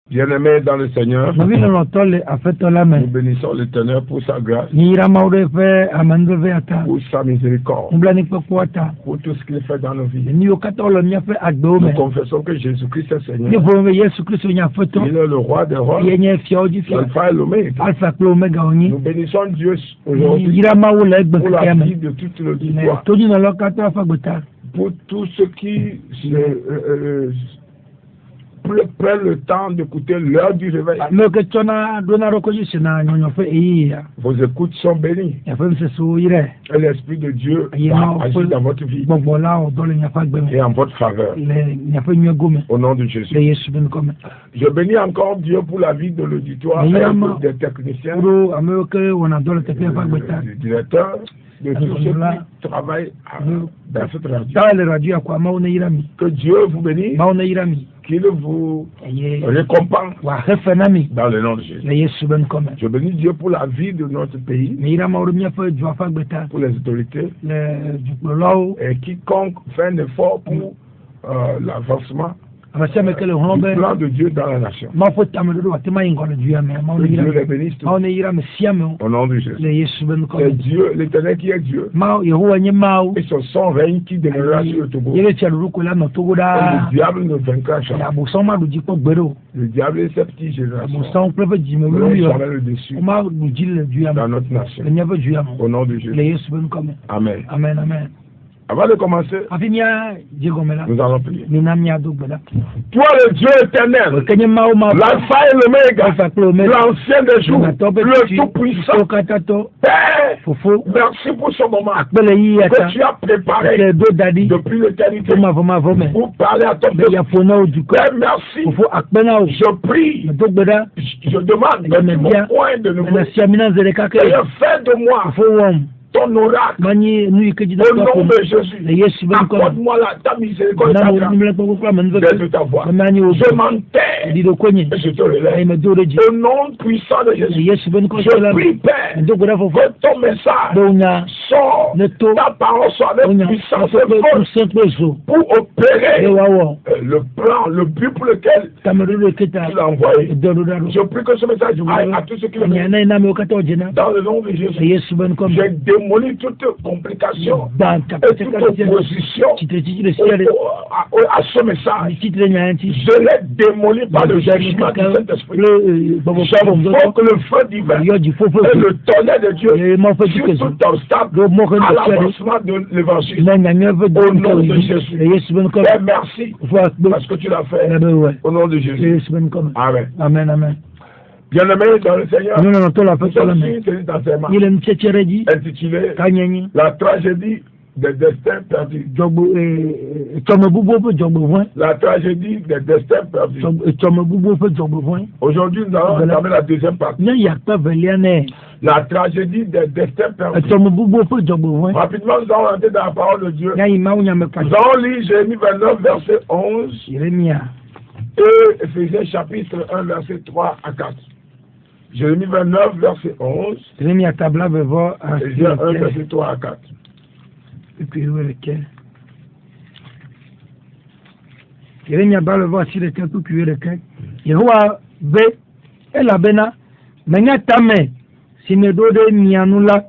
Bien-aimés dans le Seigneur, nous bénissons l'Éternel pour sa grâce, pour sa miséricorde, pour tout ce qu'il fait dans nos vies. Nous confessons que Jésus-Christ est Seigneur. Il est le roi des rois, l'alpha et l'oméga. Nous bénissons Dieu aujourd'hui pour la vie de toute l'auditoire, pour tous ceux qui prennent le temps d'écouter l'heure du réveil. Vos écoutes sont bénies. Et l'Esprit de Dieu agit dans votre vie et en votre faveur. Au nom de Jésus. Je bénis encore Dieu pour la vie de l'auditoire et des techniciens, du directeur, de tous ceux qui travaillent dans cette radio. Que Dieu vous bénisse, qu'il vous récompense dans le nom de Jésus. Je bénis Dieu pour la vie de notre pays, pour les autorités, et quiconque fait un effort pour l'avancement du plan de Dieu dans la nation. Que Dieu les bénisse tous. Au nom de Jésus. C'est Dieu, l'Éternel qui est Dieu. Et son sang règne qui demeurera sur le Togo. Et le diable ne vaincra jamais. Le diable et ses petites générations n'auront jamais le dessus dans notre nation. Au nom de Jésus. Amen. Amen, amen. Avant de commencer, nous allons prier. Toi, le Dieu éternel, l'alpha et l'oméga, l'ancien des jours, le tout-puissant, Père, merci pour ce moment que tu as préparé depuis l'éternité pour parler à ton peuple. Père, merci. Je prie, je demande que tu m'appointes de nouveau et fais de moi ton oracle, au nom de Jésus, accorde-moi ta miséricorde de ta voix. Je m'enterre et je te relève. Au nom puissant de Jésus, je prie, Père, que ton message sort, ta parole soit avec puissance et force pour opérer le plan, le but pour lequel tu l'as envoyé. Je prie que ce message aille à tous ceux qui le méritent. Dans le nom de Jésus, j'ai démoli toute complication et toute opposition à ce message. Je l'ai démoli par le jugement du Saint-Esprit. J'invoque le feu divin et le tonnerre de Dieu sur tout obstacle à l'avancement de l'évangile. Au nom de Jésus. Père, merci parce que tu l'as fait. Au nom de Jésus. Amen. Amen, amen. Bien-aimé dans le Seigneur, intitulé La tragédie des destins perdus. La tragédie des destins perdus. Aujourd'hui, nous allons entamer la deuxième partie. La tragédie des destins perdus. Rapidement, nous allons entrer dans la parole de Dieu. Nous allons lire Jérémie 29, verset 11. Et Éphésiens chapitre 1, verset 3 à 4. Jérémie 29, verset 11. Éphésiens 1, verset 3 à 4. Jérémie ba le voici le temps pour cuire le cœur. Yehowa be elabena menya tame simedo de mianula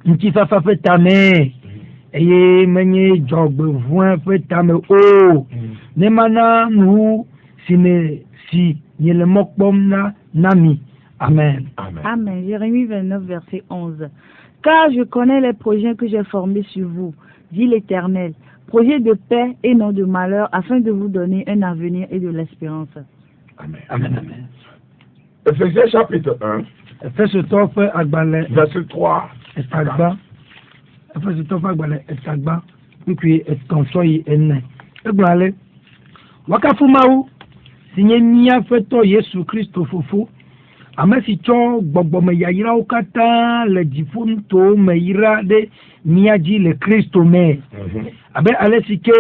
nti fafa fe tame eye menye dzɔgbevɔ̃e ƒe tame o ne mana nu si nye le mɔ kpɔm na mi. Amen. Amen. Jérémie 29, verset 11. Car je connais les projets que j'ai formés sur vous, dit l'Éternel, projets de paix et non de malheur, afin de vous donner un avenir et de l'espérance. Amen. Amen. Amen. Ephésiens chapitre 1, verset 3. Wakafumawu sinye nia feto Yesu Kristo fofo amesi cho gbogbo me yayira ukata le jifunto me yira de niaji le Kristo me abe alesike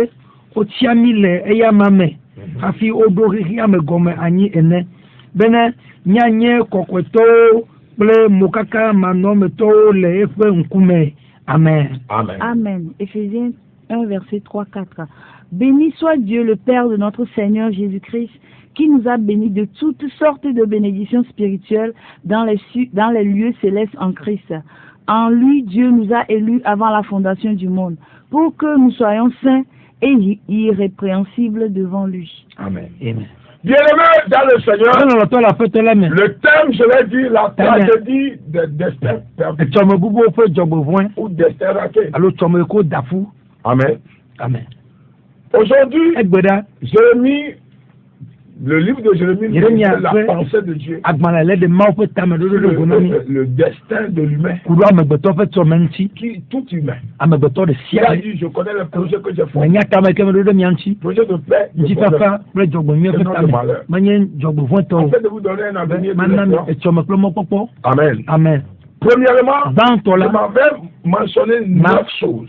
otiami le eyamame hafi odori ame gome anyi ene bene nyanye kokweto ple mokaka manometo le efe nkume. Amen. Amen. Amen. Éphésiens 1, verset 3-4. Béni soit Dieu, le Père de notre Seigneur Jésus-Christ, qui nous a bénis de toutes sortes de bénédictions spirituelles dans les lieux célestes en Christ. En lui, Dieu nous a élus avant la fondation du monde, pour que nous soyons saints et irrépréhensibles devant lui. Amen. Amen. Bien-aimé dans le Seigneur, le thème, je l'ai dit, la tragédie de destin perdu ou destin raté. Amen. Amen. Aujourd'hui, Jérémie, le livre de Jérémie, c'est la pensée de Dieu. Le destin de l'humain. Qui tout humain. Il a dit, je connais le projet que j'ai formé. Projet de paix, de malheur. Afin de vous donner un avenir de Amen. Amen. Premièrement, je m'avais mentionné 9 choses.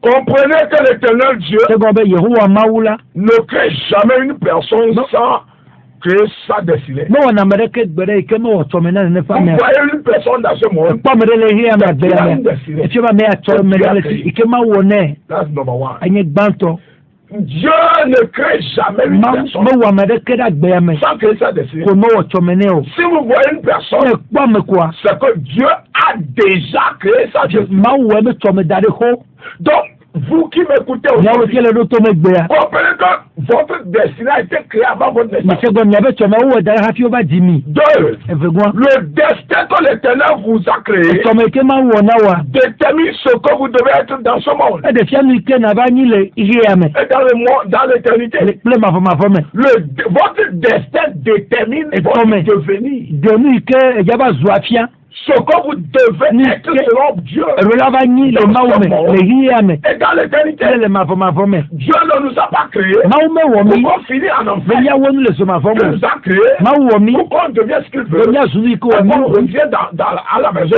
Comprenez que l'Éternel Dieu ne crée jamais une personne sans créer sa destinée. Vous voyez une personne dans ce monde qui a une destinée. That's number one. Dieu ne crée jamais une personne sans créer sa destinée. Si vous voyez une personne, c'est que Dieu a déjà créé sa destinée. Donc, vous qui m'écoutez aujourd'hui, comprenez que votre destinée a été créée avant votre naissance. 2. Le destin que l'Éternel vous a créé détermine ce que vous devez être dans ce monde. Et dans l'éternité. Votre destin détermine votre devenir. Ce que vous devez être selon Dieu. Et dans l'éternité, Dieu ne nous a pas créés pour qu'on finisse en enfer. Il nous a créés pour qu'on devienne ce qu'il veut. Et qu'on revienne à la maison.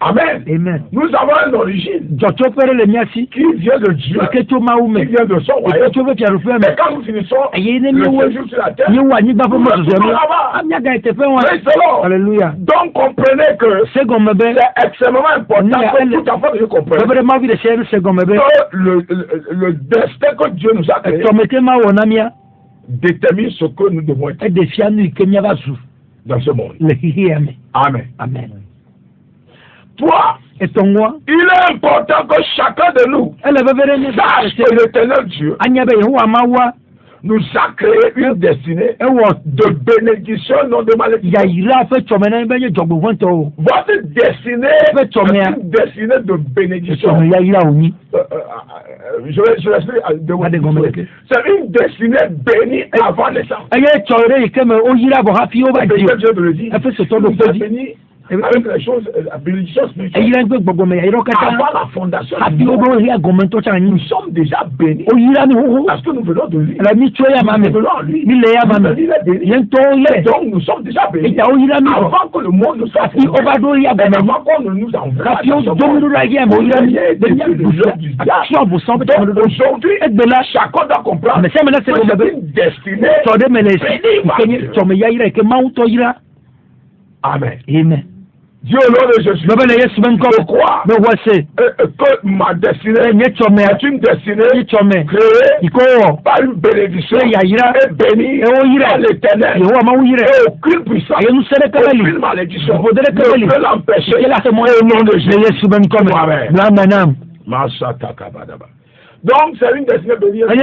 Amen. Nous avons une origine qui vient de Dieu, qui vient de son royaume. Mais quand nous finissons le séjour sur la terre, nous là-bas. Alléluia. Donc comprenez que c'est extrêmement important que tout enfant de comprenne que le destin que Dieu nous a créé détermine ce que nous devons être dans ce monde. Amen. Amen. Toi et ton moi, il est important que chacun de nous sache que l'Éternel Dieu nous a créé une destinée de bénédiction, non de malédiction. Votre destinée est une destinée de bénédiction. Je vais expliquer. C'est une destinée bénie avant naissance. Avec les choses, la bénédiction spirituelle. Avant la fondation, nous sommes déjà bénis. Parce que nous venons de lui. Nous venons à lui. Donc nous sommes déjà bénis. Avant que le monde nous soit formé. Avant qu'on ne nous envoie. Donc aujourd'hui, chacun doit comprendre que c'est une destinée bénie. Amen. Amen. Dieu au nom de Jésus. Je crois que ma destinée est une destinée créée par une bénédiction et bénie par l'Éternel. Et aucune puissance, aucune malédiction ne peut l'empêcher. Au nom de Jésus. Amen. Donc, c'est une destinée bénie. D'abord,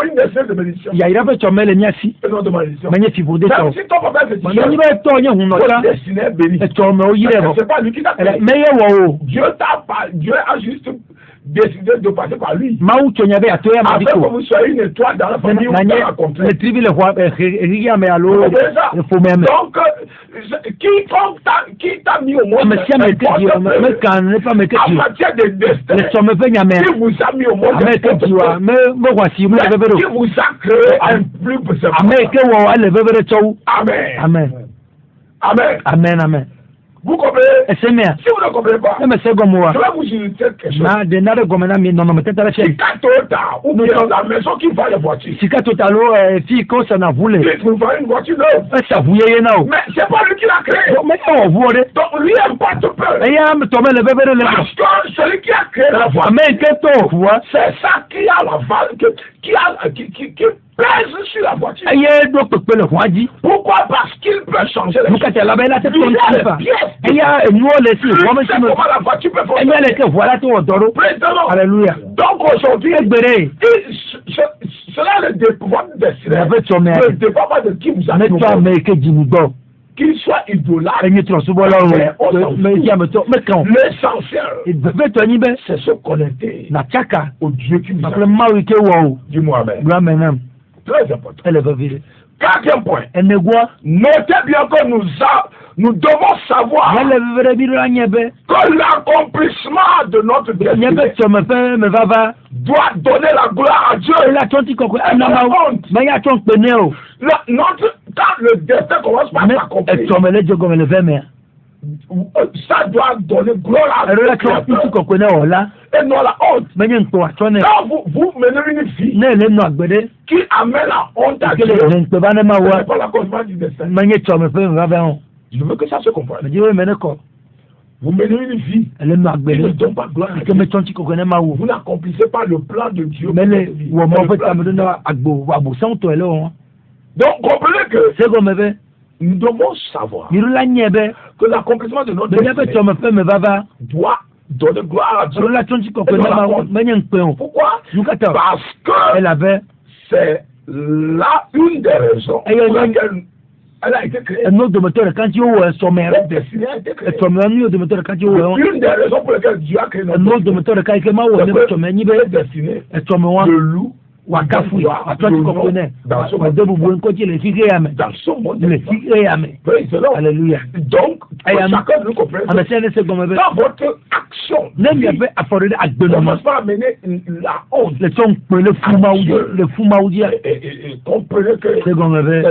une destinée de bénédiction. Et non de malédiction. Si ton papa est votre destinée est bénie. C'est pas lui qui t'a créé. Dieu a juste décidé de passer par lui. Afin que vous soyez une étoile dans la famille où vous avez compris. Donc, qui t'a mis au monde en matière de destin, qui vous a mis au monde qui vous a créé un plus Amen. Amen. Amen. Vous comprenez? Si vous ne comprenez pas, je vais vous dire quelque chose. Si ou bien la maison qui vend les voitures, il vous vend une voiture neuve. Mais c'est pas lui qui l'a créé. Donc lui importe peu. Parce que celui qui a créé la voiture, c'est ça qui a la valeur, qui pèse sur la voiture. Pourquoi? Parce qu'il peut changer les choses. Il y a les pièces. Comment la voiture peut fonctionner. Alléluia. Donc aujourd'hui, cela ne dépend pas de dépend pas de qui vous a qu'il soit idolâtre. L'essentiel, c'est se connecter au Dieu qui nous a. Dis-moi amen. Très important. 4e point. Notez bien que nous devons savoir que l'accomplissement de notre destinée doit donner la gloire à Dieu. Quand le destin commence par s'accomplir, ça doit donner gloire à Dieu et non la honte. Quand vous menez une vie qui amène la honte à Dieu, ce n'est pas l'accomplissement du destin. Je veux que ça se comprenne. Vous menez une vie qui ne donne pas gloire à Dieu. Vous n'accomplissez pas le plan de Dieu. Donc comprenez que nous devons savoir que l'accomplissement de notre destinée doit donner gloire à Dieu. Pourquoi? Parce que c'est là une des raisons pour laquelle elle a été créée. Une des raisons pour lesquelles Dieu a créé notre destinée, le loup. Dans son monde. Alléluia. Donc, chacun de nous comprend. Dans votre action, ne commence pas à mener la honte. Comprenez que c'est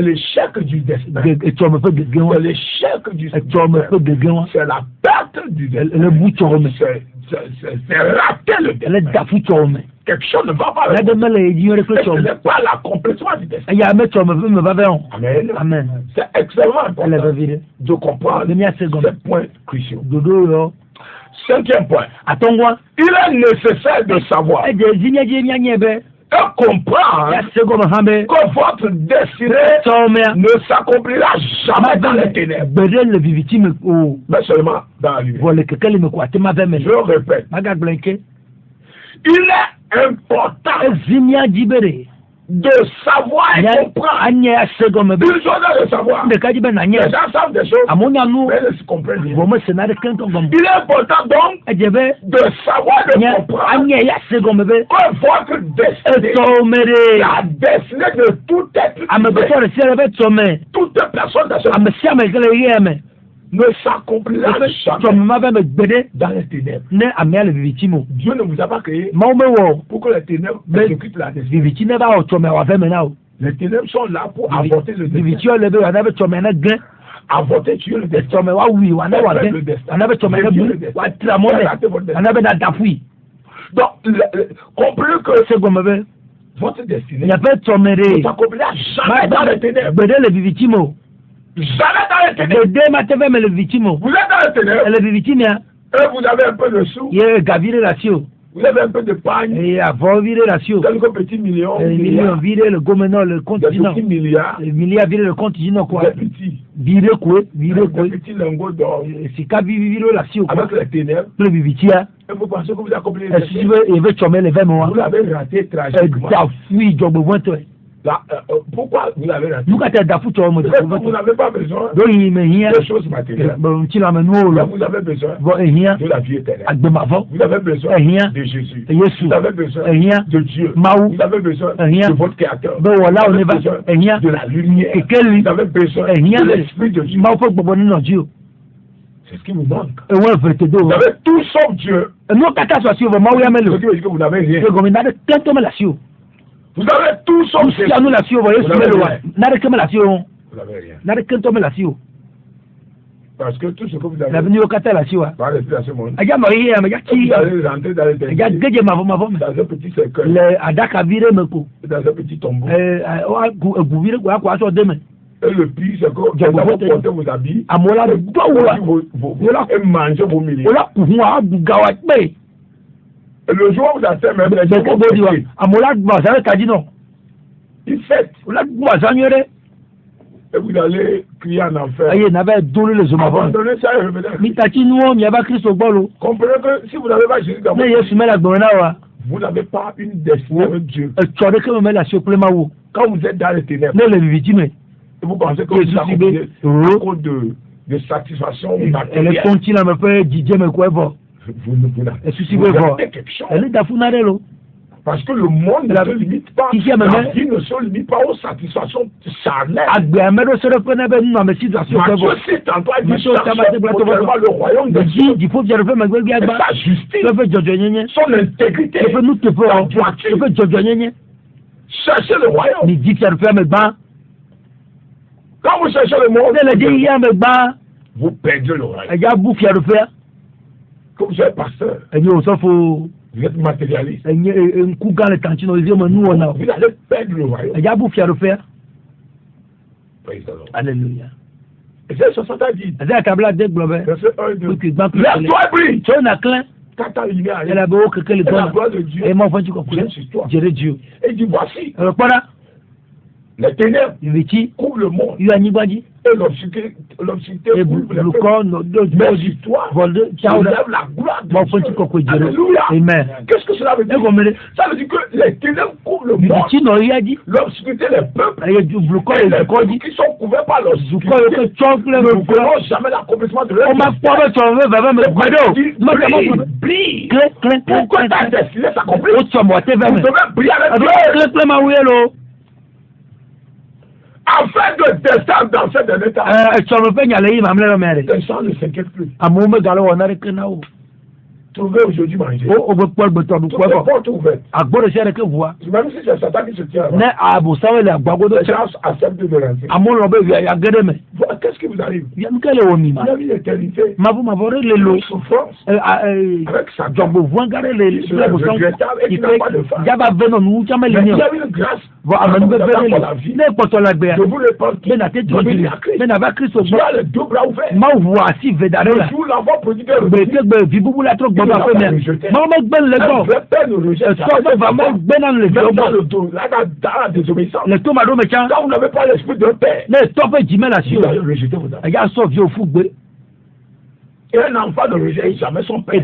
l'échec du destin. C'est l'échec du destin. C'est la perte du destin. C'est rater le destin. Quelque chose ne va pas. Ce n'est pas l'accomplissement du destin. Amen. C'est extrêmement important de comprendre ces points cruciaux. 5e point. Il est nécessaire de savoir et comprendre que votre destinée ne s'accomplira jamais dans les ténèbres, mais seulement dans la lumière. Je répète. Il est important de savoir et comprendre. Une chose est de savoir. Les gens savent des choses, mais ils ne se comprennent rien. Il est important donc de savoir et de comprendre que votre destinée, la destinée de tout être, toute personne ne s'accomplira jamais dans les ténèbres. Dieu ne vous a pas créé pour que les ténèbres exécutent la destinée. Les ténèbres sont là pour avorter le destin. Avorter, tuer le destin. Donc, comprenez que votre destinée ne s'accomplira jamais dans les ténèbres. Jamais dans les ténèbres. Vous êtes dans les ténèbres. Et vous avez un peu de sous. Vous avez un peu de pagne. Quelques petits millions. Le continent. Des milliards. Le continent quoi. Des petits. Des petits lingots d'or. Avec les ténèbres. Et vous pensez que vous accomplissez les ténèbres. Vous l'avez raté tragiquement. Pourquoi vous l'avez raté? Vous n'avez pas besoin de choses matérielles. Vous avez besoin de la vie éternelle. Vous avez besoin de Jésus. Vous avez besoin de Dieu. Vous avez besoin de votre Créateur. Vous avez besoin de la lumière. Vous avez besoin de l'Esprit de Dieu. C'est ce qui vous manque. Vous avez tout sauf Dieu. Ce qui veut dire que vous n'avez rien. Vous avez tout sauf Jésus. Vous n'avez rien. Parce que tout ce que vous avez va rester dans ce monde. Vous allez rentrer dans l'éternité. Dans un petit cercueil. Dans un petit tombeau. Et le pire, c'est que vous allez porter vos habits. Et manger vos milliers. Et le jour où vous avez fait même les gens vont fêter. Ils fêtent. Et vous allez crier en enfer. Abandonnez ça et revenez. Comprenez que si vous n'avez pas Jésus dans votre vie, vous n'avez pas une destinée avec Dieu. Quand vous êtes dans les ténèbres, et vous pensez que vous avez à cause de satisfaction matérielle. Vous avez quelque chose. Parce que le monde ne se limite pas, la vie ne se limite pas aux satisfactions charnelles. Matthieu 7 en toi dit le royaume de Dieu et sa justice, son intégrité, sa droiture. Cherchez le royaume. Quand vous cherchez le monde, vous perdez le royaume. Comme vous êtes pasteur, vous êtes matérialiste. Vous allez perdre le royaume. Praise the Lord. Alléluia. Et c'est 70 dit. Verset 1 et 2. Lève-toi et brille. Quand ta lumière arrive, et la gloire de Dieu vient sur toi. Et il dit voici. Les ténèbres couvrent le monde. Et l'obscurité couvre les peuples. Mais sur toi, tu lèves la gloire de Dieu. Alléluia. Amen. Qu'est-ce que cela veut dire? Ça veut dire que les ténèbres couvrent le monde. L'obscurité, les peuples. Et les peuples qui sont couverts par l'obscurité ne verront jamais l'accomplissement de leur destinée. Brille. Pour que ta destinée s'accomplisse, vous devez briller avec Dieu. Afin de descendre dans ce dernier temps. Les gens ne s'inquiètent plus. Trouvez aujourd'hui manger. Toutes les portes ouvertes. Même si c'est Satan qui se tient là. Les gens acceptent de rentrer. Qu'est-ce qui vous arrive? Il y a une éternité. Une souffrance. Avec Satan. Il se regrettable et qui n'a pas de femme. Mais il y a une grâce. Pour la vie. Je vous le pense. Venez à Christ. Tu as les deux bras ouverts. Le jour l'enfant prodigue le quand vous n'avez pas l'esprit de père, vous allez rejeter vos enfants. Et un enfant ne rejette jamais son père.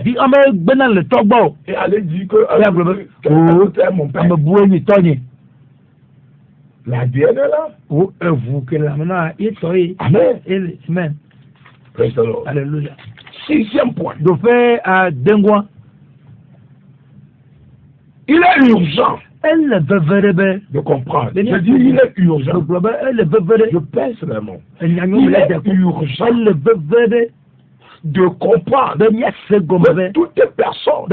Et allez dire que est mon père. L'ADN est là. Amen. Praise the Lord. Alléluia. 6e point. Il est urgent de comprendre. Je dis, il est urgent. Je pèse les mots. Il est urgent de comprendre que toute personne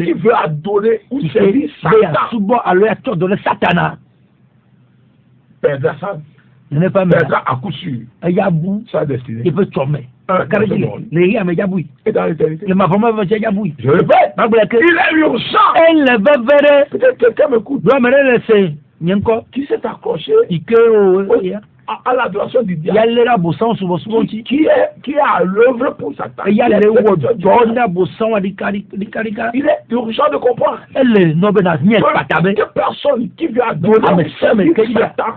qui veut adorer ou servir Satan perdra à coup sûr sa destinée. Et dans l'éternité. Je répète, il est urgent. Peut-être quelqu'un m'écoute. Qui s'est accroché à l'adoration du diable. Qui est à l'œuvre pour Satan. Il est urgent de comprendre. Que personne qui veut adorer Satan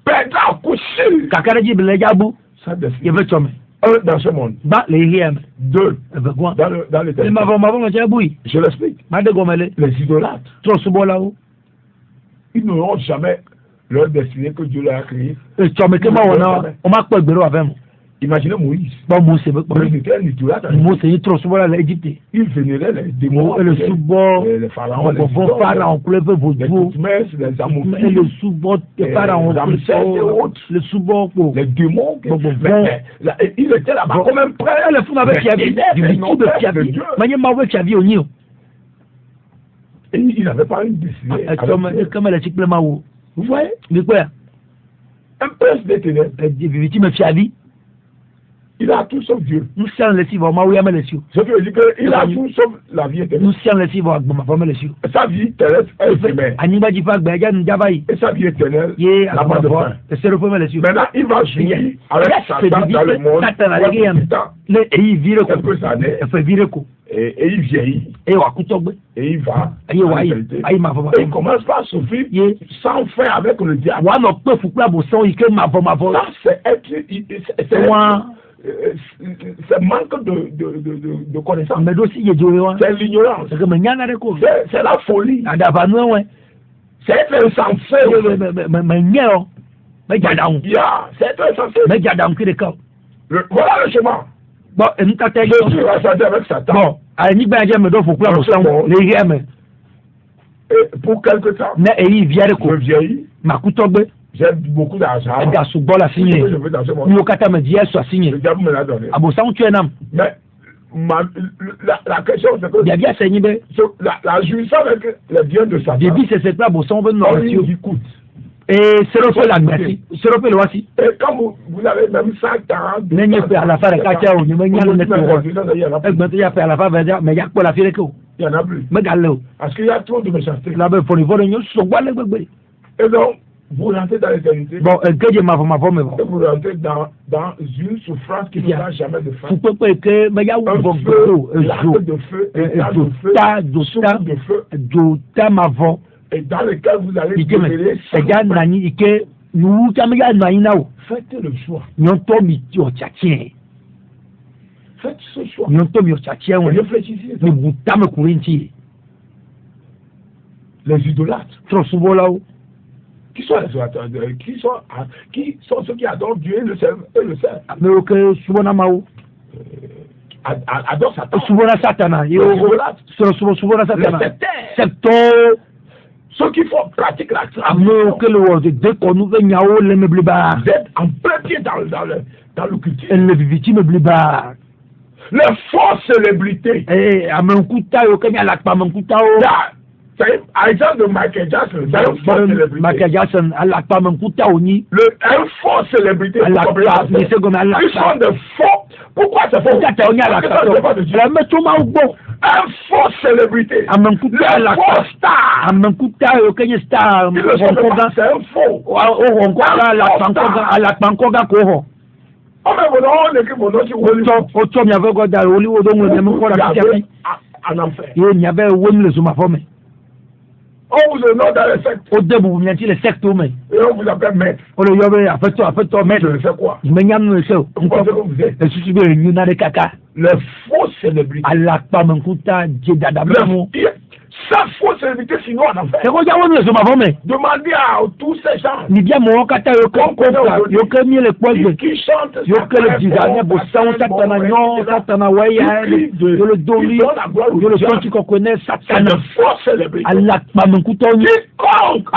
perdra à coup sûr dans ce monde. Deux, dans le terme. Je l'explique. Les idolâtres, ils n'auront jamais leur destinée que Dieu leur a créée. Imaginez Moïse. Moïse était un idolâtre. Il vénérait les démons, les pharaons, les Toutmès, les Amophis, les Ramsès et autres, les démons. Il était là-bas comme un prêtre. Et il n'avait pas une destinée. Vous voyez? Un prince des ténèbres. Il a tout sauf Dieu. Ce qui veut dire qu'il a tout sauf la vie éternelle. Sa vie terrestre est éphémère. Et sa vie éternelle n'a pas de fin. Maintenant, il va jouer avec Satan dans le monde. Quelques années. Et il vieillit. Et il va. Et il commence par souffrir sans fin avec le diable. C'est manque de connaissance. C'est l'ignorance. C'est la folie. C'est être insensé. C'est être insensé. Voilà le chemin. Je suis rassemblé avec Satan. Pour quelque temps, je vieillis. J'ai beaucoup d'argent. Le diable me l'a donné. Mais la question c'est que la jouissance avec les biens de Satan, il coûte. Et quand vous avez même 140, il n'y en a plus. Parce qu'il y a trop de méchanceté. Et donc, vous rentrez dans l'éternité. Vous rentrez dans une souffrance qui ne va jamais de fin. Un feu, l'arc de feu, état de feu, et dans lequel vous allez demeurer. Faites le choix. Faites ce choix. Réfléchissez. Les idolâtres. Qui sont les idolâtres? Qui sont ceux qui adorent Dieu et le servent? Adore Satan. Ceux qui font pratique la tradition. Vous êtes en plein pied dans l'occultisme. Les fausses célébrités. Par exemple, de Michael Jackson, c'est une fausse célébrité. Un faux célébrité. Ils sont de faux. Pourquoi c'est faux? Un faux célébrité. Un faux star. C'est un faux. En enfer. On vous nomme dans les sectes. Et on vous appelle maître. Je sais quoi. Vous pensez que vous êtes? Les fausses célébrités. Sa fausse célébrité, sinon en enfer. Demandez à tous ces gens qui chantent c'est de fausses célébrités. Quiconque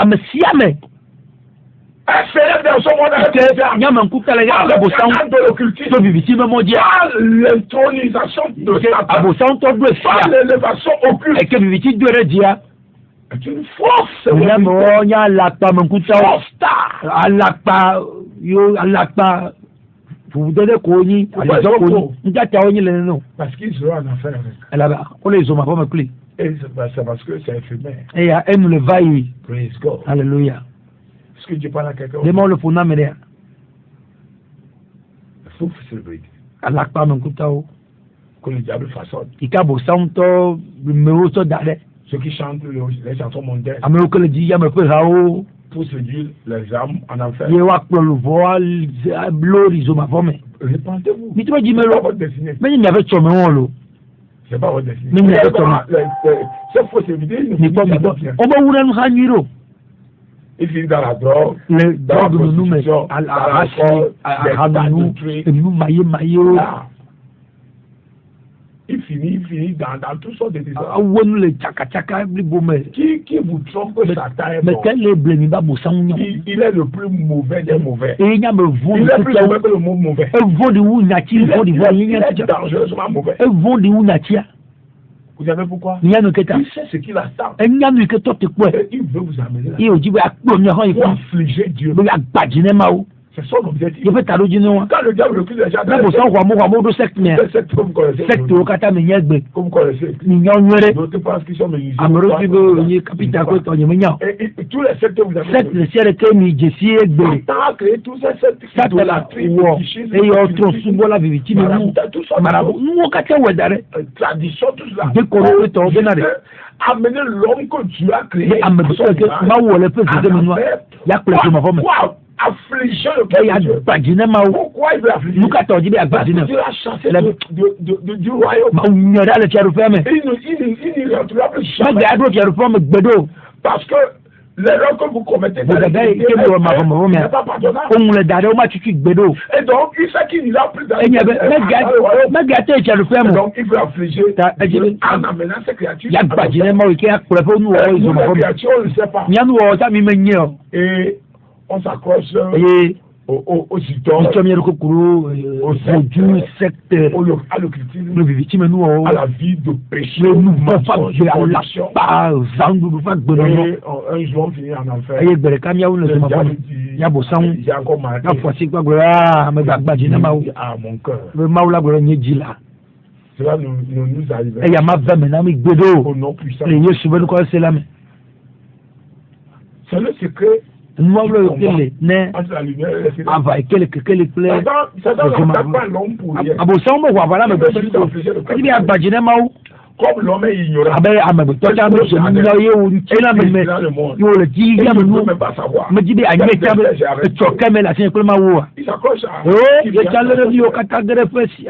un célèbre dans son monde de l'occultisme, l'intronisation de Satan, l'élévation occulte, est une force. Parce qu'ils seront en affaire avec. Et c'est parce que c'est éphémère. Praise God. Alléluia. Est-ce que Dieu parle à quelqu'un? Demande le fondament de. Il faut célébrer. Allah pas mon koutao. Que le diable façonne. Ikabo santo numéro to dale. Ceux qui chantent les chansons mondaines. Amelo que le dit ya me peut rao. Pour séduire les âmes en enfer. Ye wa pour le voile blorizo ma femme. Répentez-vous. Mais tu vas dire mais c'est pas votre destinée. Mais il y avait chomé on lo. C'est pas votre destinée. Mais il y avait chomé. C'est faux éviter. Ni pas on va oula nous haniro. Il finit dans la drogue. Le drogue nous met à nous maillé. Il finit dans toutes sortes de désordres. Qui vous trompe que Satan est bon? Il est le plus mauvais des mauvais. Il est plus mauvais que le mot mauvais. Il est dangereusement mauvais. Vous savez pourquoi? Il sait ce qu'il attend. Et il veut vous amener là. Pour affliger Dieu. C'est son objectif. Quand le diable recule les gens, c'est secte que vous connaissez. Comme vous connaissez. D'autres pensent qu'ils sont menuisiers. Et tous les sectes que vous avez créé tous ces sectes tradition, tout cela. Amener l'homme que Dieu a créé. Affliger le peuple de Dieu. Pourquoi il veut affliger? Il a chassé du royaume. Il n'y rentrera plus jamais. Parce que l'erreur que vous commettez n'est pas pardonnable. Et donc, il sait qu'il n'ira plus dans le royaume. Donc, il veut affliger en amenant ces créatures. Les créatures, on ne sait pas. Et on s'accroche au citon, à l'occultisme, à la vie de péché, un jour on finit en enfer. J'ai encore marqué à mon cœur. Cela nous arrive au nom puissant. C'est le secret. Nous avons le ne ava quel plaît abosamo wa voilà me bi agbajine mawo comme l'homme est ignorant abe amabe to ta me so ni ye o ntina me yo le ji ya me no me ji bi anye ta be to kamela sin ko ma wo il s'accroche ye chalere yo katagere fesi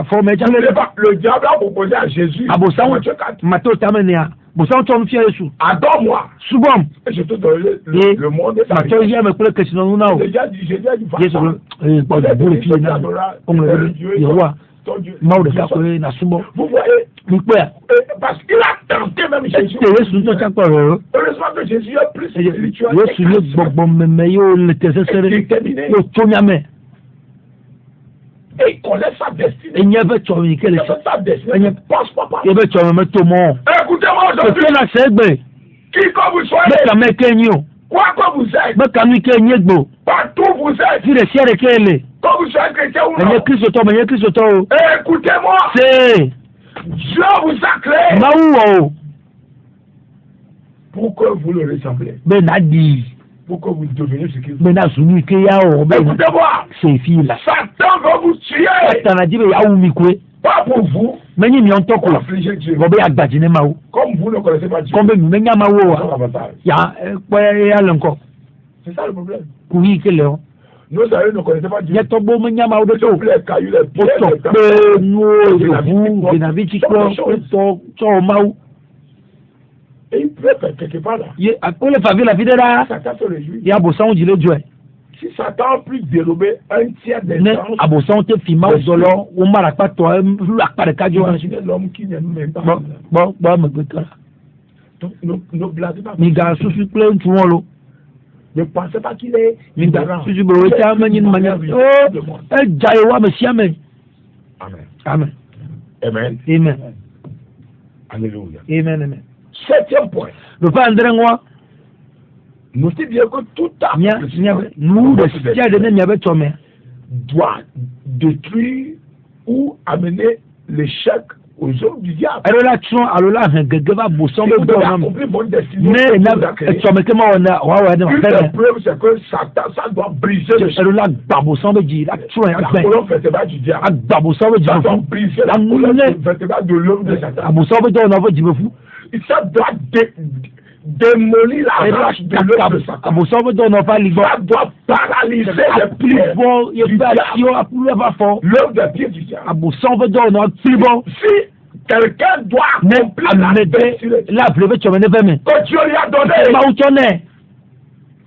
forme chalere le diable a proposé à Jésus abosamo mato ta me ne bon ça on tombe fier dessus. Adore-moi. Souvent. Et je te donne le monde. Ma toi hier me connaît que sinon nous n'a. J'ai déjà dit. Pas de boule fille là. On le dit. Roi. Mau de ça que na sumo. Vous voyez. Parce qu'il a tenté même Jésus. Heureusement que Jésus est plus spirituel. Yo suyo bon mais yo le tesser. Yo tonyame. Et il connaît sa destinée. Il n'y avait pas de quelle sa destinée. Il ne pense pas. Il y avait pas de Thomas. Écoutez-moi aujourd'hui. Qui que vous soyez. Quoi que vous êtes. Partout vous êtes. Que vous soyez chrétien ou non. Écoutez-moi. Dieu vous a créé. Pour que vous le ressemblez. Pour que vous deveniez ce qu'il vous. Écoutez-moi. C'est fille. Satan va vous tuer. Pas pour vous. Pour affliger Dieu. Comme vous ne connaissez pas Dieu. C'est ça le problème. Nos aïeux ne connaissaient pas Dieu. Et il peut être quelque part là. Satan se réjouit. Si Satan a pu dérober un tiers des anges, imaginez l'homme qui n'aime même pas. Donc, ne blasez pas. Ne pensez pas qu'il est ignorant. Amen. Amen. Amen. Alléluia. Amen. 7e point. Notez bien que tout doit détruire ou amener l'échec aux hommes du diable. Alors là, tu as alors là, un gagaba bousson de donner. Mais tu me comment on a, ouais, une des preuves, c'est que Satan, ça doit briser le alors là, babousson de dire, là, tu as la colonne vertébrale du diable. Babousson de dire, ça doit briser la colonne vertébrale de l'homme de Satan. Babousson de dire, on a dit, fou. Ça doit démolir la rage de l'homme de Satan. Babousson de dire, on a pas libre. Ça doit paralyser les pieds du diable. L'homme des pieds du diable. Babousson de dire, on a plus bon. Si quelqu'un doit accomplir la destinée que Dieu lui a donné,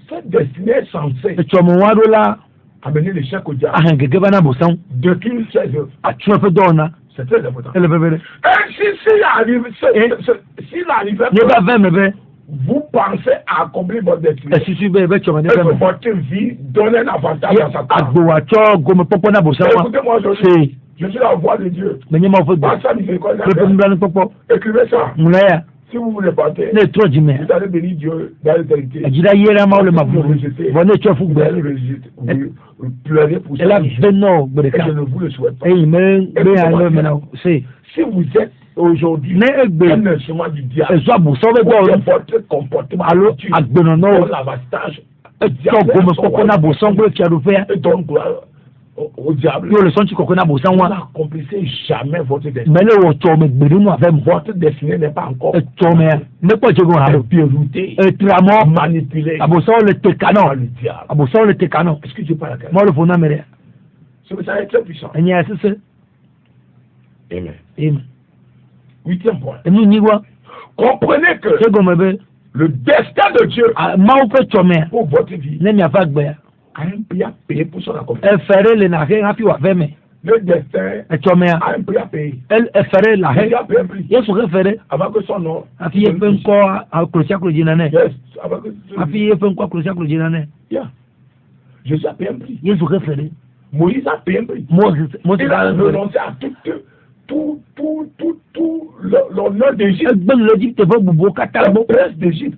cette destinée est censée amener l'échec au diable. De qui il sait c'est très important. Et s'il arrive, vous pensez à accomplir votre destinée, et que votre vie donne un avantage à Satan. Écoutez-moi aujourd'hui. Je suis la voix de Dieu. Écrivez ça. Si vous voulez partir, vous allez bénir Dieu dans l'éternité. Vous pleurez pour ça. Et je ne vous le souhaite pas. Si vous êtes aujourd'hui un instrument du diable, votre comportement lavastage, au diable, vous n'accomplissez jamais votre destinée. Votre destinée n'est pas encore déroutée, manipulée par le diable. Est-ce que Dieu parle à quelqu'un? Ce message est très puissant. Amen. 8e point. Comprenez que le destin de Dieu pour votre vie a un prix à payer pour son accomplissement. Le destin a un prix à payer. Il a payé un prix. Avant que son nom. Jésus a payé un prix. Moïse a payé un prix. Il a renoncé à tout l'honneur d'Égypte. Le prince d'Égypte.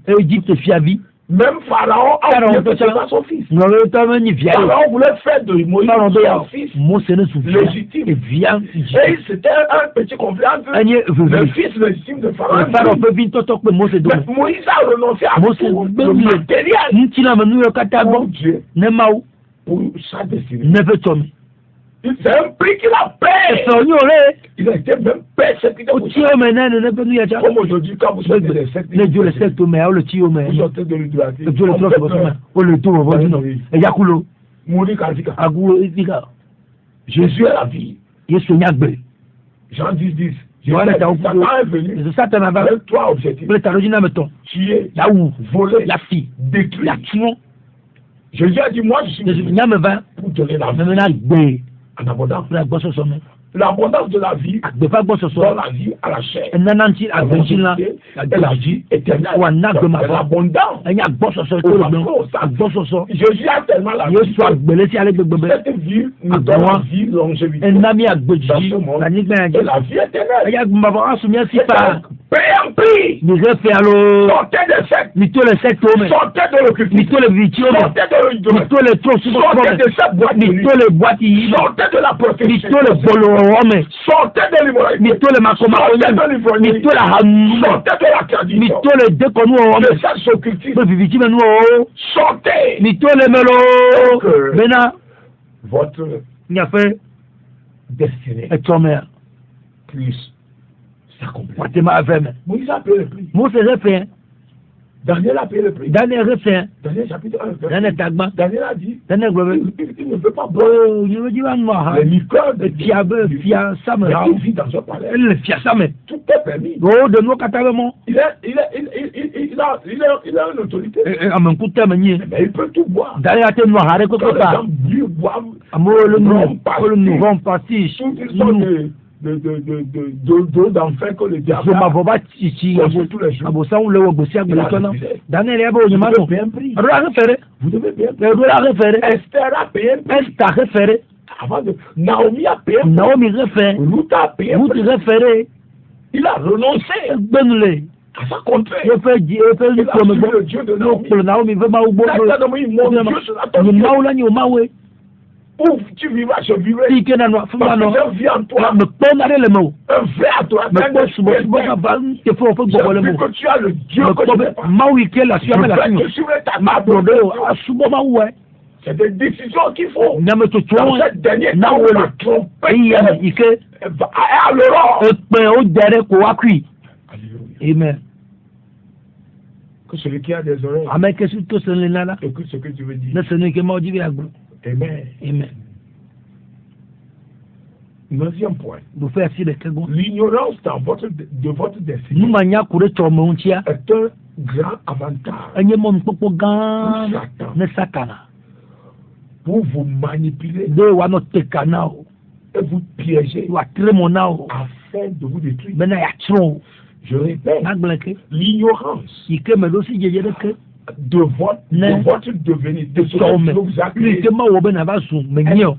Même Pharaon a oublié son fils. Pharaon voulait faire de Moïse son fils légitime. Et c'était un petit conflit entre le fils légitime de Pharaon. Mais Moïse a renoncé à tout le matériel pour Dieu, pour sa destinée. C'est un prix qu'il a payé. Il a été même persécuté pour ça. Comme aujourd'hui, quand vous sortez des sectes, vous sortez de l'idolâtrie. Jésus est la vie. Jean 10:10. Satan est venu avec 3 objectifs. Tuer, voler, détruire. Jésus a dit, moi je suis venu pour donner la vie en abondance. L'abondance de la vie dans la vie à la chair. Et la vie éternelle. L'abondance. Jésus a tellement la vie. Cette vie nous donne la vie longévité dans ce monde. Et la vie éternelle. Paye un prix. Sortez des sectes. Sortez de l'occultisme. Sortez de l'idolâtrie. Sortez de cette boîte de nuit. Sortez de la protection. Sortez de l'immoralité. Sortez de l'ivrognerie. Sortez de la tradition. De cette occultisme. Sortez. Votre destinée puisse s'accomplir. Moïse a payé le prix. Daniel a payé le prix. Daniel chapitre 1. Daniel a dit il ne veut pas boire les liqueurs de diable. Il y a une vie dans un palais. Tout est permis. Il a une autorité. Mais il peut tout boire. Quand les gens boivent toutes sortes d'eau d'enfer que le diable a tous les jours. Vous devez bien payer. Esther a payé. Naomi a payé. Ruth a payé. Il a renoncé à sa contrée. Il a suivi le Dieu de Naomi. Où tu vivras, je vivrai. Si que non, Parce que je vis en toi. me prenez le mot. Un vrai à toi. Me pose sur mon il faut le mot. Que tu as le Dieu que je n'ai pas. Maui que la suite la Je suivrai ta main. C'est des décisions qu'il faut. Dans cette dernière temps, on va tromper. À l'aurore. Amen. Que celui qui a des oreilles. Amen. Qu'est-ce que tu veux dire? Écoute ce que tu veux dire. Amen. Amen. Neuvième point. L'ignorance de votre destinée est un grand avantage pour vous manipuler et vous piéger afin de vous détruire. Je répète, l'ignorance de votre devenir, de ce que vous accueillez,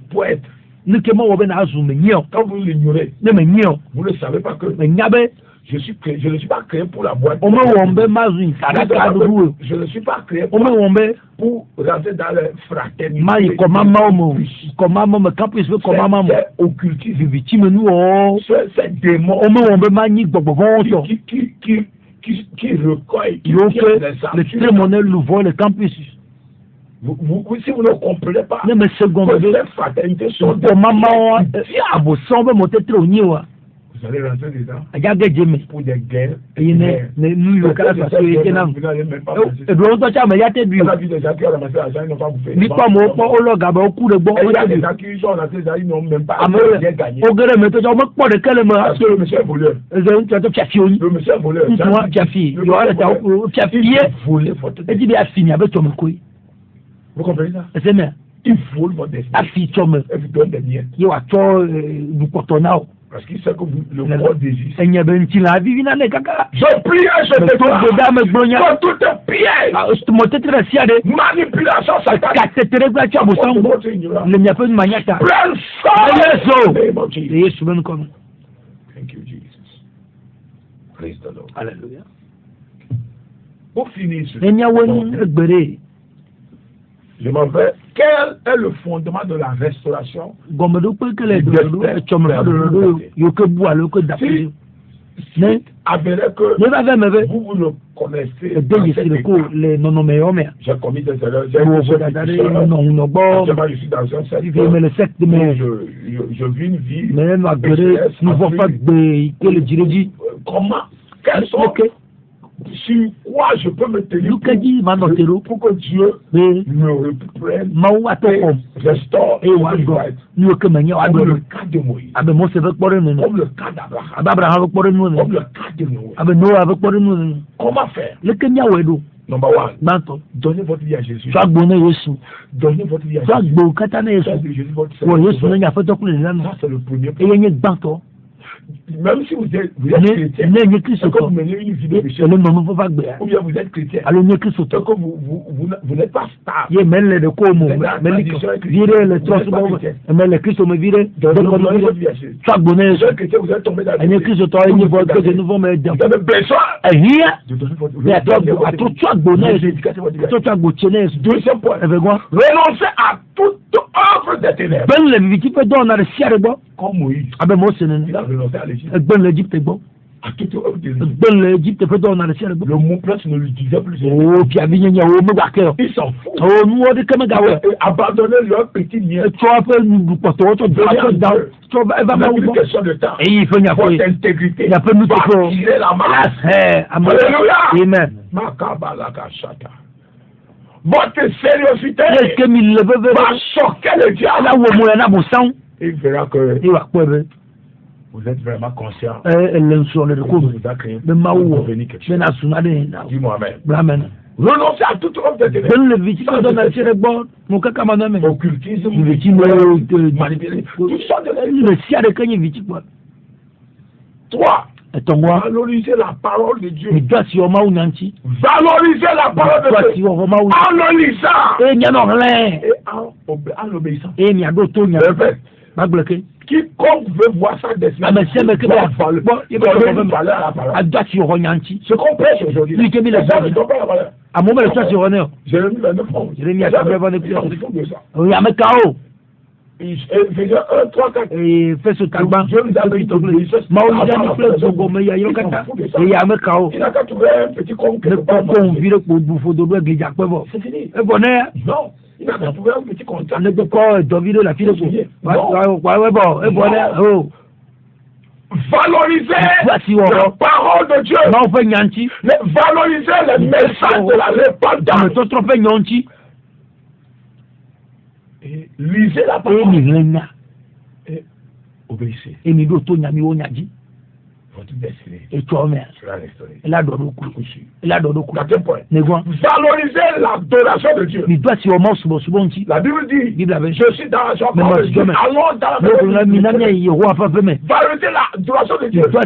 pour être. Quand vous l'ignorez, vous ne savez pas que je ne suis pas créé pour la boîte. Je ne suis pas créé pour rentrer dans le fraternité. C'est occultisme. C'est démon qui recueille, qui si vous ne comprenez pas que ces fraternités sont vous allez rentrer dedans pour des guerres. Vous n'allez même pas penser. On a vu des gens qui ont ramassé l'argent, ils n'ont pas bouffé. Il y a des gens qui sont rentrés dedans, ils n'ont même pas rien gagné. Parce que le monsieur est voleur. Le monsieur est voleur. Il volait votre destin. Vous comprenez ça? Il vole votre destin. Et vous donne des miens. Parce qu'il sait que le corps désire. Je prie et je déclare que tout est piège, manipulation satanique, de votre ignorance, prenne fin. Thank you, Jesus. Praise the Lord. Alléluia. Pour finir je m'en vais. Quel est le fondement de la restauration? Si avéré que vous le connaissez, j'ai commis des erreurs, je suis dans un secteur, je vis une vie, comment, quels sont sur quoi je peux me tenir pour que Dieu me reprenne et restaure le cas de Moïse, comme le cas d'Abraham, comme le cas de Noé. Comment faire? Number one, donnez votre vie à Jésus. Donnez votre vie à Jésus. Ça, c'est le premier point. Même si vous êtes chrétien, c'est que vous menez une vie de péché, ou bien vous êtes chrétien, c'est que vous n'êtes pas stable. Vous êtes chrétien, vous êtes tombé dans le péché. Vous avez besoin de deuxième point, renoncer à toute œuvre des ténèbres. Comme Moïse, il a renoncé à l'Égypte. À toute œuvre de l'Égypte. Le mot prince ne l'utilisait plus. Il s'en fout. Abandonner leur petit lien. Même une question de temps. Votre intégrité va tirer la masse. Alléluia. Votre sérieuxité va choquer le diable. Il verra que vous êtes vraiment conscient que vous a créé pour devenir quelque chose. Dis-moi amen. Renoncez à toute œuvre de ténèbres. Occultisme, manipulation, tout ça de 3. Valoriser la parole de Dieu. Valoriser la parole de Dieu. En en lisant et en obéissant. Quiconque veut voir sa destinée doit donner valeur à la parole. Ce qu'on prêche aujourd'hui, les gens ne donnent pas la valeur. Jérémie 29. Éphésiens 1, 3, 4. Et fais ce tabac. Dieu nous a béni de l'obéissance. Il n'a qu'à trouver un petit con quelque part. C'est fini. Non. Il n'a qu'à trouver un petit contrat. Valoriser la parole de Dieu. Valoriser le message de la repentance. Et lisez la parole. Et obéissez. Votre destinée sera restaurée. Quatrième point. Valoriser l'adoration de Dieu. La Bible dit, je suis dans la joie. Allons dans la valoriser l'adoration de Dieu. Comment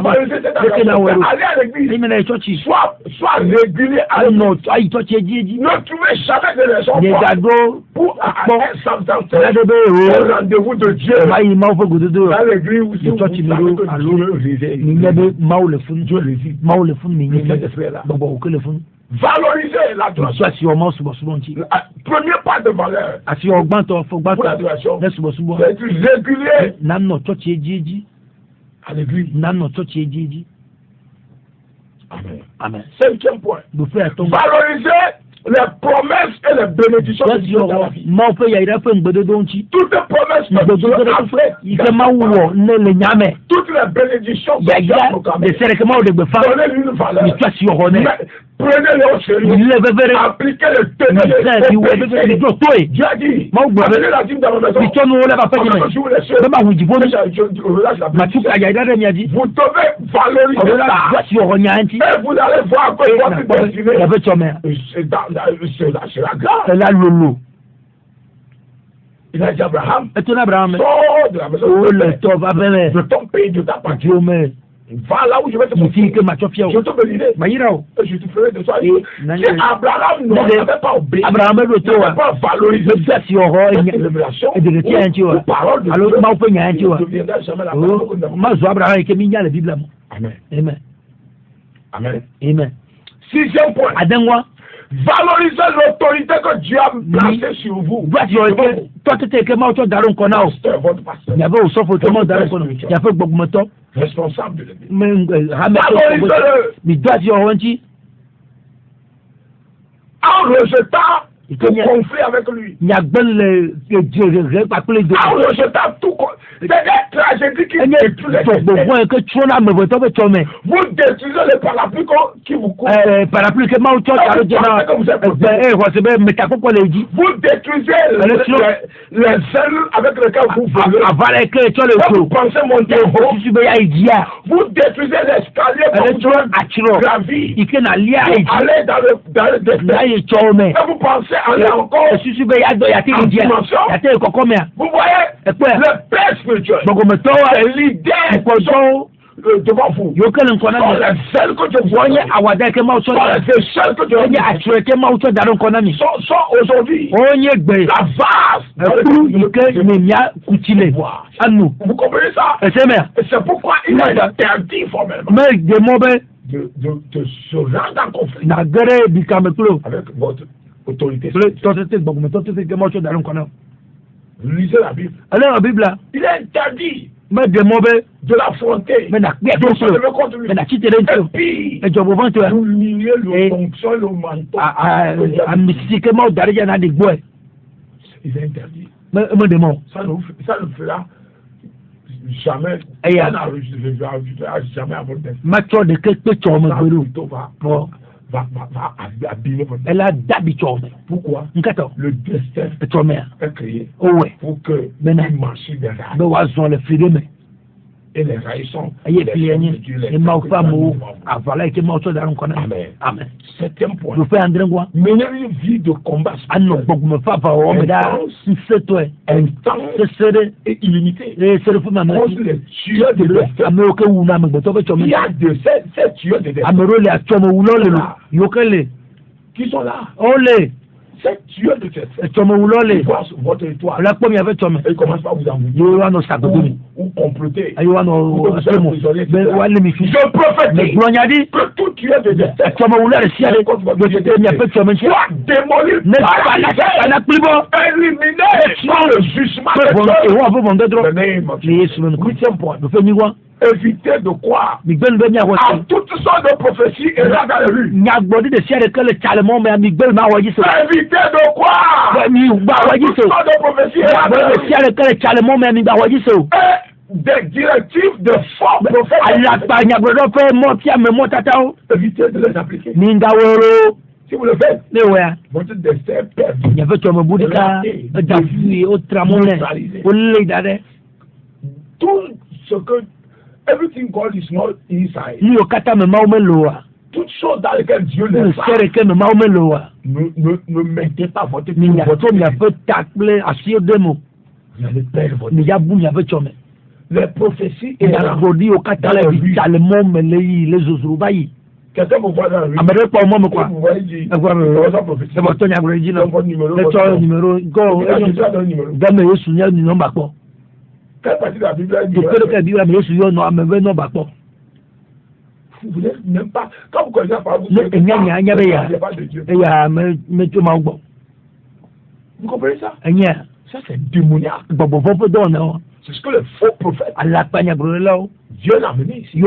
valoriser cette adoration? Allez à l'église. Sois régulier à l'église. Ne trouvez jamais de raison pour s'absenter au rendez-vous de Dieu. Dans l'église, vous valoriser l'adoration. Premier pas de valeur pour l'adoration, c'est être régulier à l'église. Amen. Cinquième point. Valoriser les promesses et les bénédictions de Dieu dans la vie. Toutes les promesses que Dieu a faites, toutes les bénédictions que Dieu a proclamées, donnez-lui une valeur. Prenez-les au sérieux. Appliquez-les, tenez-les. Dieu a dit, amenez la dîme dans la maison. Vous devez valoriser ça. Et vous allez voir que votre destinée, c'est la grâce. Il a dit Abraham, sors de la maison de ton pays, de ta patrie. Va là où je vais te montrer. Je te bénirai. Et je te ferai de toi. Si Abraham n'avait pas obéi, n'avait pas valorisé cette révélation ou parole de Dieu, il ne deviendra jamais la parole. Amen. Sixième point. Valorisez l'autorité que Dieu a placée sur vous. Votre pasteur. Responsable de l'église. Valorisez-le. En rejetant tout conflit avec lui. En rejetant tout c'est des tragédies qui détruisent les vous détruisez les parapluies qui vous courent. Vous détruisez les cellules avec lesquelles vous volez. Vous pensez monter haut. Vous détruisez l'escalier que vous gravir. Allez dans le destin. Et vous pensez aller encore en dimension. Vous voyez le père spirituel, c'est l'idée devant vous. Les celles que je vois, les celles que je sont aujourd'hui la vase. Vous comprenez ça? Et c'est pourquoi il est interdit formellement de se rendre en conflit avec votre autorité. Lisez la Bible. Il est interdit de l'affronter, de se lever contre lui. Et puis, d'humilier le fonction, le manteau. Il est interdit. Ça ne fera jamais. Jamais à votre destin. Va abîmer votre destin. Pourquoi? Le destin est créé pour que les marchés des rails et les rails sont Amen. Septième point. Mener une vie de combat intense et illimitée contre les tueurs de destin. Il y a de ces tueurs de destin qui sont là. Ces tueurs de destin, ils voient votre étoile et ils commencent par vous envoyer. Ou comploter. Je prophétise que tout tueur de destin soit démoli éliminé par le jugement de Dieu. 8e point. Éviter de croire à toutes sortes de prophéties et là dans les rues. Éviter de croire à toutes sortes de prophéties et là dans les rues. Des directives de faux prophètes. Évitez de les appliquer. Si vous le faites, votre destin est perdu. Tout ce que everything God is not inside. Toutes choses dans lesquelles Dieu n'est pas. Ne mettez pas votre vie. Vous allez perdre votre vie. Les prophéties et quelqu'un vous voit dans la rue. Vous voyez dire, quelle partie de la Bible vous voulez même pas. Quand vous connaissez la parole, vous ne connaissez pas de Dieu. Vous comprenez ça? Ça, c'est démoniaque. C'est ce que le faux prophète Dieu l'a amené ici.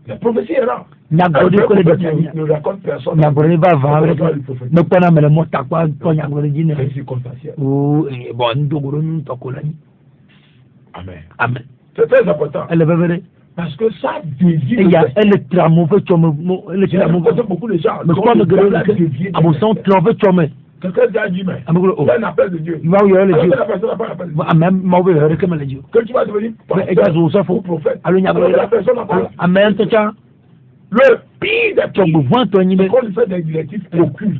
La prophétie est là. Ne raconte personne. C'est circonstanciel. Amen. C'est très important. Parce que ça dévie. Beaucoup de gens. Quelqu'un a dit, mais il y a un appel de Dieu. Que tu vas devenir prophète. La personne n'a pas. Le pire des trucs, c'est qu'on lui fait des directives occultes.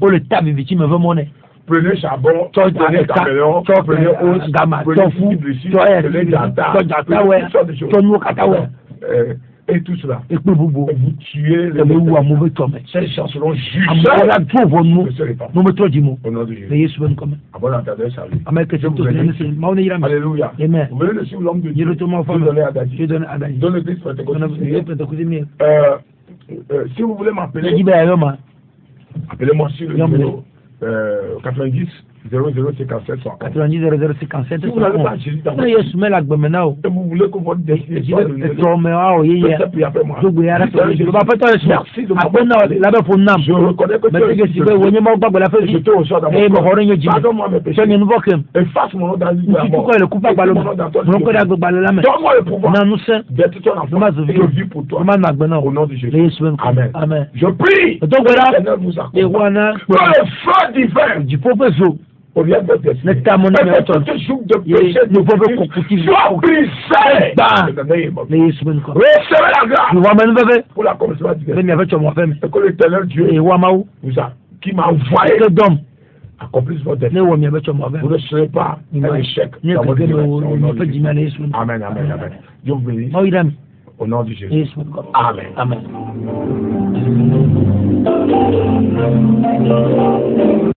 Prenez charbon, prenez caméléon, prenez os, prenez ici, prenez janta, prenez toutes sortes de choses. Et tout cela. Et vous tuez les ces gens seront jugés. Au nom de Jésus. Alléluia. Vous venez de suivre l'homme de Dieu. Donne l'église pentecôtiste. Si vous voulez m'appeler, appelez-moi sur le numéro 90 0057 90 0057 vous n'avez pas Jésus dans votre vie, et vous voulez que votre destinée soit le merci de je reconnais que tu es je te reçois dans mon corps. Pardonne-moi mes péchés. Efface mon nom dans le livre de la mort. Donne-moi le pouvoir d'être ton enfant et de vivre pour toi. Au nom de Jésus. Amen. Je prie que l'Éternel vous accompagne. Que le feu divin au lieu de votre destinée. Et que tout joug de péché soit brisé. Recevez la grâce pour l'accomplissement du destin. Et que l'Éternel Dieu qui m'a envoyé accomplisse votre destin. Vous ne serez pas un échec dans votre direction. Amen. Dieu vous bénisse. Au nom de Jésus. Amen.